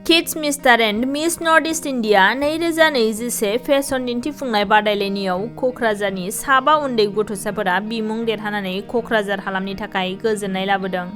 Kids mister end miss north east India 2021 fashion दिन्थिफुंनाय बादायलायनायाव कक्राझारनि 7 उन्दै गथ'साफोरा बिमुं देरहानानै कक्राझार हालामनि थाखाय गोजोननाय लाबोदों।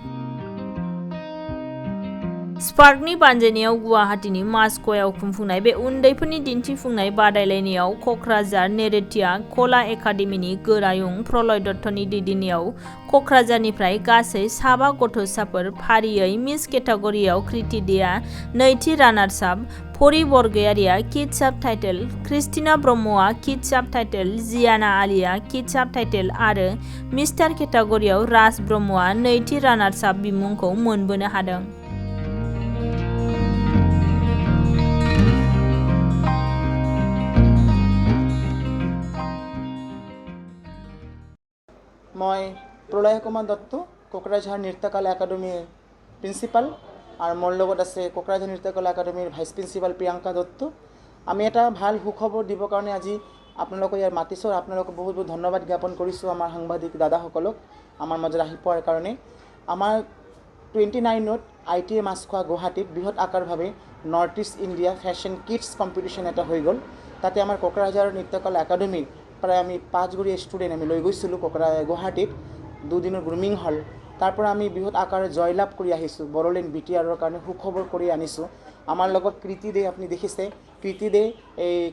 स्पार्कनि बानजायनायाव गुवाहाटीनि मास्क'याव खुंफुंनाय बे उन्दैफोरनि दिन्थिफुंनाय बादायलायनायाव कक्राझार नेरेटिया कला एकाडेमिनि गोरायुं प्रलय दत्तनि दैदेननायाव कक्राझारनिफ्राय गासै 7 गथ'साफोर फारियै मिस केटेगरियाव कृति देआ नैथि रानार्स आप, परि बरगयारिया किड्स साब टाइटेल, क्रिस्टिना ब्रह्मआ किड्स साब टाइटेल, जियाना आलिया किड्स साब टाइटेल आरो मिस्टार केटेगरियाव राज ब्रह्मआ नैथि रानार्स आप बिमुंखौ मोनबोनो हादों। मैं प्रलय कुमार दत्त कक्राझार नृत्यकला एकाडेमिर प्रिन्सिपाल और मोर लगत आछे कक्राझार नृत्यकला एकाडेमिर भाइस प्रिन्सिपाल प्रियंका दत्त। आमी एटा भाल सुखबर दिबर कारणे আজি आपनालोक यार मातिছো और आपनालोक बहुत बहुत धन्यवाद ज्ञापन करिছো आमार साংবাদিক दादाসকলক आमार मजत आहि पड़ार कारणे। आमार 29 ITA मास्क'आ गुवाहाटीत बृहत आकार भावे north east India fashion kids competition एटा हो गल। ताते आमार कक्राझार नृत्यकला एकाडेमिर प्राय आमी 5 गरी स्टूडेंट आमी लई गईसिलो गुवाहाटीत 2 दिনৰ ग्रुमिंग हल। तारपर आमी बृहत आकारे जयलाभ करि आहिছো बड़ोलेण्ड BTR कारणे सुखबर करि आनिছো। आमार लगत कृति दे आपनि देखिसे कृति दे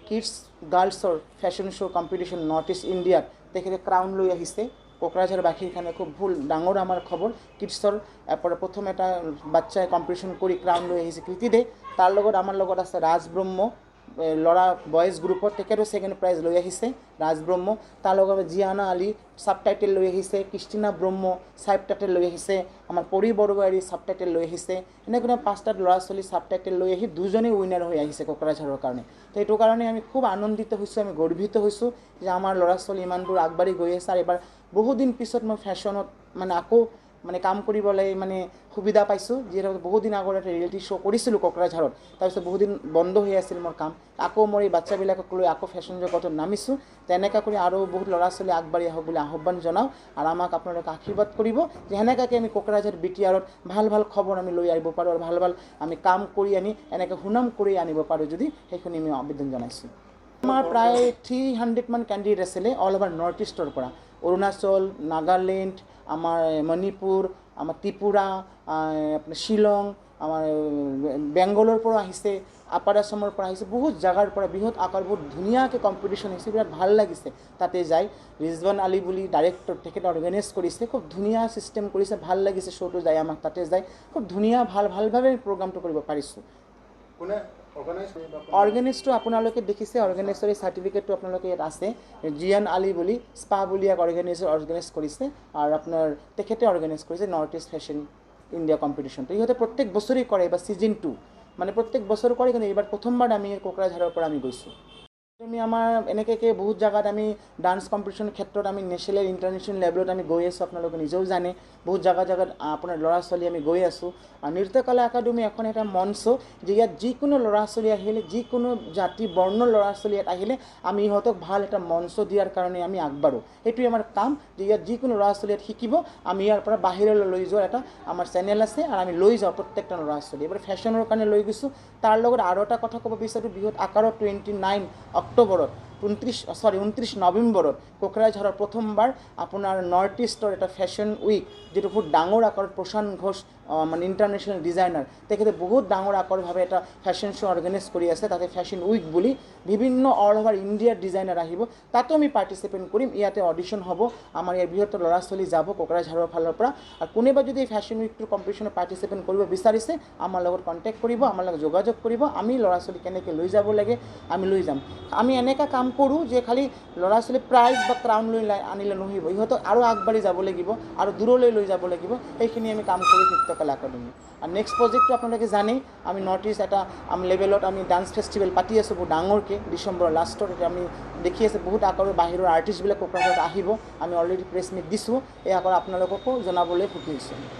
किड्स गार्लसर fashion show competition north east India तेखेते क्राउन लई आहिसे। कक्राझारबासीर खाने खूब भूल डांगर आमार खबर किड्सर प्रथम एटा बाच्चाय कम्पिटिशन करि क्राउन लई आहिसे कृति दे। तार लगत आमार लगत आछे राज ब्रह्म लड़ा बयज ग्रुपत तेखेतो सेकेंड प्राइज लई आहिसे राज ब्रह्म। तार लगत जियाना आली साब टाइटेल लई आहिसे, क्रिस्टिना ब्रह्म साब टाइटेल लई आहिसे, आमार परि बरगयारी साब टाइटेल लई आहिसे। एनेकुना 5टा लड़ा छोली साब टाइटेल लई आहि दुजने उइनार हो आहिसे कक्राझाৰৰ कारणे। तो एटु कारणे आमी खूब आनंदित होइছো, आमी गर्वित होइছো जे आमार लड़ा छोली इमान दूर आगबाढ़ि गई आछे। आर एबार बहुत दिन पिছত मैं फैशनत माने आको माने काम करिबले माने सुविधा पाइছো। जेहेतु बहुत दिन आगर एटा रियलिटी शो करिसिलो कक्राझारत, तारपिছত बहुत दिन बंद हो आछिल मोर काम। आको मोर এই বাচ্চাবিলাকক লৈ आको फैशन जगतत नामिছো। तेनेका करि आरो बहुत लड़ा छोली आगबाढ़ि आहक বুলি आह्वान जनाओ और आमाक आपनालोके आशीर्वाद करिब जे हेनेकाके आमी कक्राझार BTRत ভাল ভাল खबर आमी লৈ आइब पारो और ভাল ভাল आमी काम करि आनि एनेके सुनाम करि आनिब पारो যদি हेखुनि आमी आवेदन जनाइছো। आमार प्राय 300 मान कैंडिडेट आছিলে ऑल ओवर नर्थ इस्टर পৰা अरुणाचल, नागालैंड, आमार मणिपुर, आमार त्रिपुरा, अपना शिलंग, आमार बेंगलोर পৰা আহিছে, আপাৰ আসামৰ পৰা আহিছে, বহুত জাগাৰ পৰা বৃহৎ আকাৰ বহুত ধুনীয়াকৈ কম্পিটিশ্যন হৈছে। বিৰাট ভাল লাগিছে তাতে যাই। ৰিজৱান আলী বুলি ডাইৰেক্টৰ তেখেতে অৰ্গেনাইজ কৰিছে, খুব ধুনীয়া চিষ্টেম কৰিছে, ভাল লাগিছে শ্ব'টো যাই। আমাক তাতে যাই খুব ধুনীয়া ভালভাৱে প্ৰগ্ৰামটো কৰিব পাৰিছোঁ। অৰ্গেনাইজটো আপোনালোকে দেখিছে, অৰ্গেনাইজৰ চাৰ্টিফিকেটটো আপোনালোকে ইয়াত আছে। জিয়ান আলী বুলি স্পা বুলি এক অৰ্গেনাইজাৰ অৰ্গেনাইজ কৰিছে আৰু আপোনাৰ তেখেতে অৰ্গেনাইজ কৰিছে নৰ্থ ইষ্ট ফেশ্বন ইণ্ডিয়া কম্পিটিশ্যনটো। ইহঁতে প্ৰত্যেক বছৰেই কৰে, এবাৰ ছিজন 2 মানে প্ৰত্যেক বছৰ কৰে, কিন্তু এইবাৰ প্ৰথমবাৰ আমি কোকৰাঝাৰৰ পৰা আমি গৈছোঁ। আমি আমাৰ এনেকৈ বহুত জায়গাত আমি ডান্স কম্পিটিশ্যনৰ ক্ষেত্ৰত আমি নেশ্যনেল ইণ্টাৰনেশ্যনেল লেভেলত আমি গৈ আছোঁ। আপোনালোকে নিজেও জানে বহুত জায়গাত আপোনাৰ ল'ৰা ছোৱালী আমি গৈ আছোঁ। আৰু নৃত্যকলা একাডেমি এখন এটা মঞ্চ যে ইয়াত যিকোনো ল'ৰা ছোৱালী আহিলে, যিকোনো জাতি বৰ্ণৰ ল'ৰা ছোৱালী ইয়াত আহিলে আমি ইহঁতক ভাল এটা মঞ্চ দিয়াৰ কাৰণে আমি আগবাঢ়োঁ। সেইটোৱে আমাৰ কাম যে ইয়াত যিকোনো ল'ৰা ছোৱালী ইয়াত শিকিব, আমি ইয়াৰ পৰা বাহিৰলৈ লৈ যোৱাৰ এটা আমাৰ চেনেল আছে আৰু আমি লৈ যাওঁ প্ৰত্যেকটা ল'ৰা ছোৱালী। এবাৰ ফেশ্বনৰ কাৰণে লৈ গৈছোঁ। তাৰ লগত আৰু এটা কথা ক'ব বিচাৰোঁ, বৃহৎ আকাৰত 29 অক্টোবৰত 29 নৱেম্বৰত কোকৰাঝাৰৰ প্ৰথমবাৰ আপোনাৰ নৰ্থ ইষ্টৰ এটা ফেশ্বন উইক, যেটো বহুত ডাঙৰ আকাৰত প্ৰশান্ত ঘোষ মানে ইণ্টাৰনেশ্যনেল ডিজাইনাৰ তেখেতে বহুত ডাঙৰ আকাৰভাৱে এটা ফেশ্বন শ্ব' অৰ্গেনাইজ কৰি আছে। তাতে ফেশ্বন উইক বুলি বিভিন্ন অল অভাৰ ইণ্ডিয়াৰ ডিজাইনাৰ আহিব, তাতো আমি পাৰ্টিচিপেট কৰিম। ইয়াতে অডিশ্যন হ'ব, আমাৰ ইয়াৰ বৃহত্তৰ ল'ৰা ছোৱালী যাব কোকৰাঝাৰৰ ফালৰ পৰা। আৰু কোনোবা যদি এই ফেশ্বন উইকটোৰ কম্পিটিশ্যনত পাৰ্টিচিপেট কৰিব বিচাৰিছে আমাৰ লগত কণ্টেক্ট কৰিব, আমাৰ লগত যোগাযোগ কৰিব। আমি ল'ৰা ছোৱালী কেনেকৈ লৈ যাব লাগে আমি লৈ যাম। আমি এনেকুৱা কাম কৰোঁ যে খালি ল'ৰা ছোৱালী প্ৰাইজ বা ক্ৰাউন লৈ আনিলে নহ'ব, ইহঁতক আৰু আগবাঢ়ি যাব লাগিব আৰু দূৰলৈ লৈ যাব লাগিব। সেইখিনি আমি কাম কৰি নৃত্যকলা একাডেমি। আৰু নেক্সট প্ৰজেক্টটো আপোনালোকে জানেই, আমি নৰ্থ ইষ্ট এটা লেভেলত আমি ডান্স ফেষ্টিভেল পাতি আছোঁ বহুত ডাঙৰকৈ ডিচেম্বৰৰ লাষ্টত। এতিয়া আমি দেখি আছে বহুত আকাৰৰ বাহিৰৰ আৰ্টিষ্টবিলাক কোকৰাঝাৰত আহিব। আমি অলৰেডি প্ৰেছ মিট দিছোঁ, এই আকাৰ আপোনালোককো জনাবলৈ সুখী হৈছোঁ।